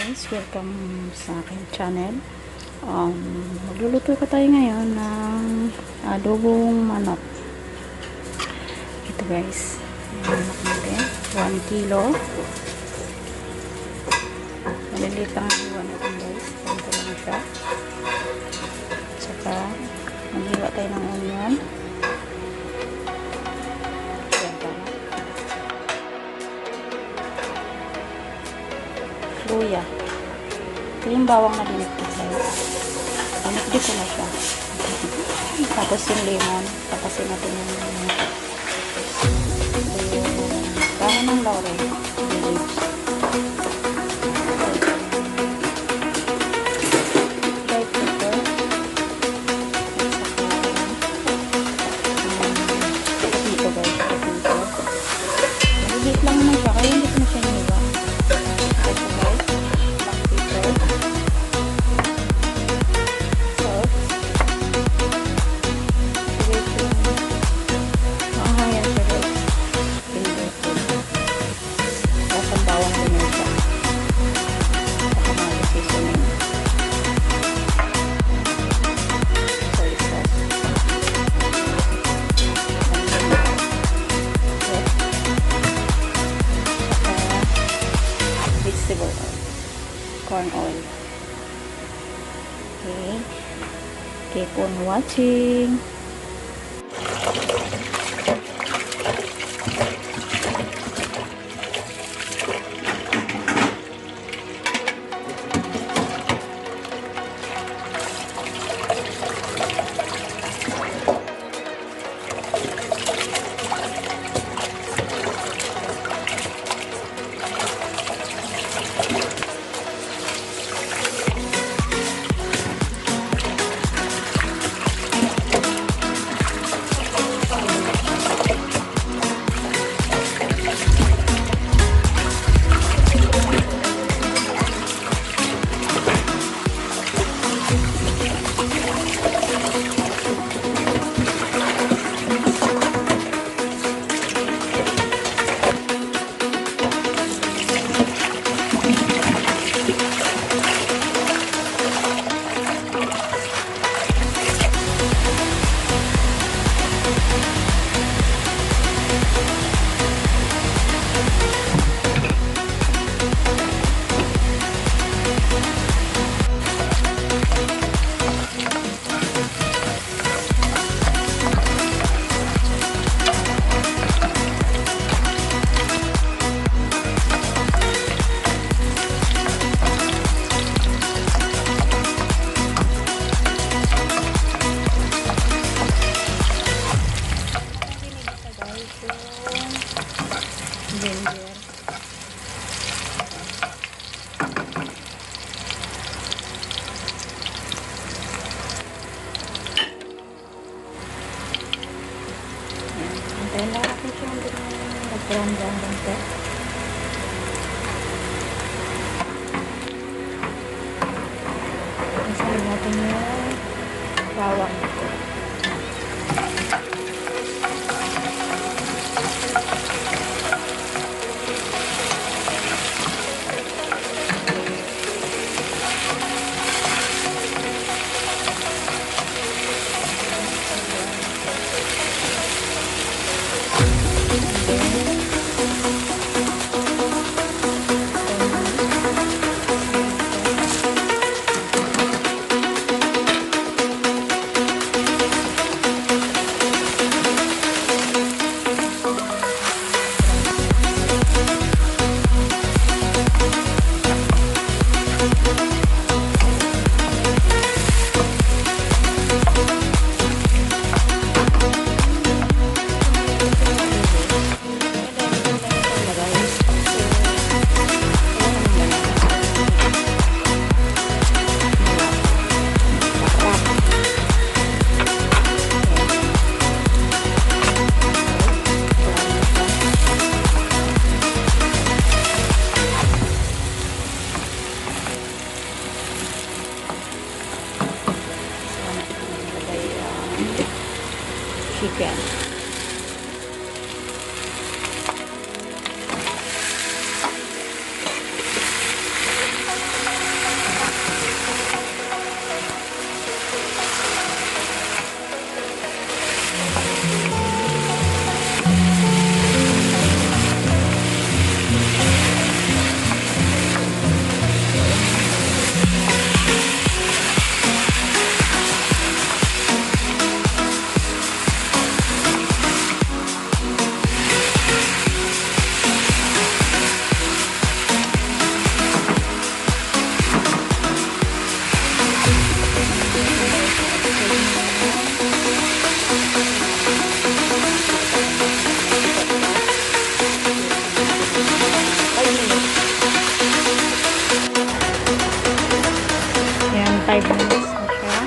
guys, welcome sa aking channel. Magluluto ko tayo ngayon ng adobong manok. Ito guys, manok natin 1 kilo. Maliliit lang ang iwan natin guys, ganito lang siya. Saka maghiwa tayo ng onion, luya. Ito yung bawang na dinipis guys. Dinipis ko na siya. Tapos yung lemon. Tapasin natin yung dahon ng laurel. Leaves. Dried pepper. Dito guys. Dito. Maliliit lang naman siya. Kaya hindi ko na siya niwa. Ito guys. Corn oil. Okay. Keep on watching. Antayin lang natin siya nag-brown lang po. Isahin natin yung bawang ito. 5 minutes na siya.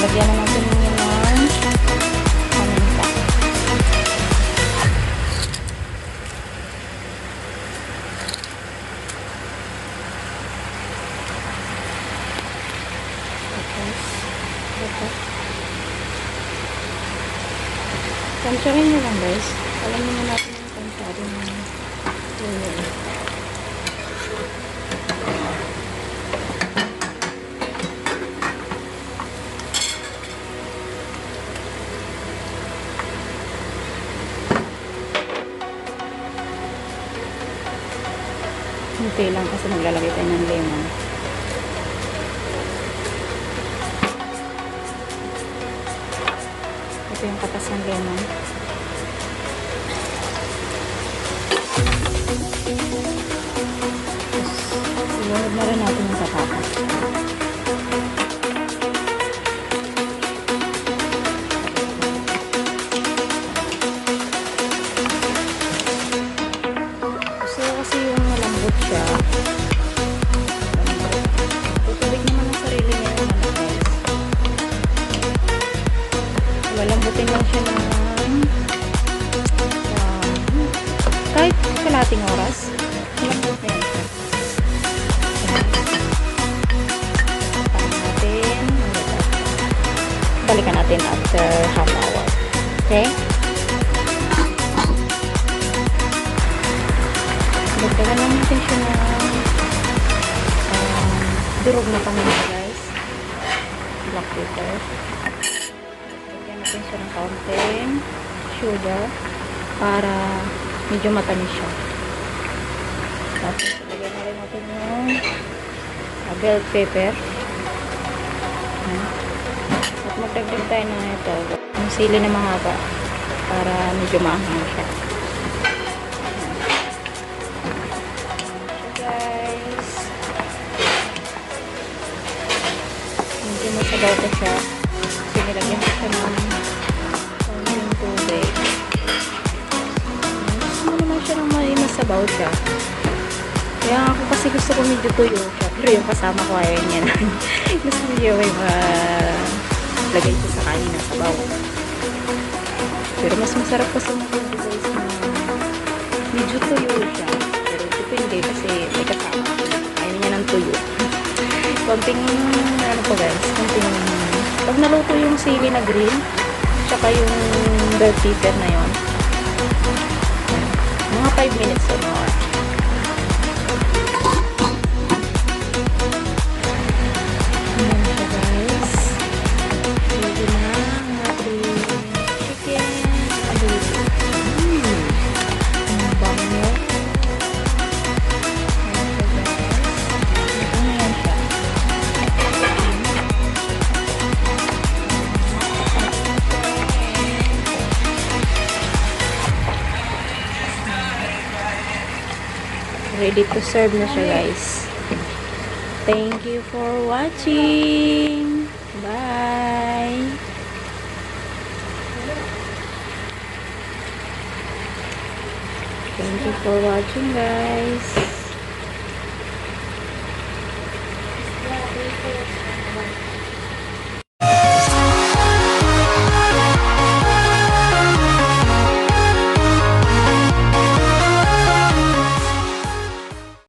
Lagyan na natin ng paminta. Tansyahin nyo lang guys. Alam nyo natin yung tansyahin ng tuloy. Hindi lang kasi maglalagay tayo ng lemon. Ito yung katas ng lemon. Tapos, iluhod na rin natin yung patatas. Kasi yung malambot siya. Tutubig naman ang sarili niya yung guys. Malambutin lang siya ng kahit kalating oras. Malambot na yan siya. Balikan natin after half hour. Okay? Dagdagan lang natin siya ng durog na paminta guys. Black pepper. Dagdagan natin siya ng kaunting sugar para medyo matamis siya. Tapos lagyan na rin natin yung bell pepper. At magdagdag tayo na ito yung sili na mahaba para medyo maanghang siya. Masabaw ko siya kasi nilagyan ko siya ng yung tubig. Gusto mo naman siya ng may masabaw siya, kaya ako kasi gusto ko medyo tuyo siya, pero yung kasama ko ayaw niya na gusto niya may lagay ko sa kanin ng sabaw, pero mas masarap kasi mag-tuyo guys na medyo tuyo siya, pero depende kasi may kasama ayaw niya ng tuyo. Konting, ano po guys, konting, pag naluto yung sili na green, tsaka yung bell pepper na yon, mga 5 minutes or more. Ayan siya guys. Pwede na ang ating chicken. Ang bango. Ready to serve na siya guys. Thank you for watching. Bye. Thank you for watching guys.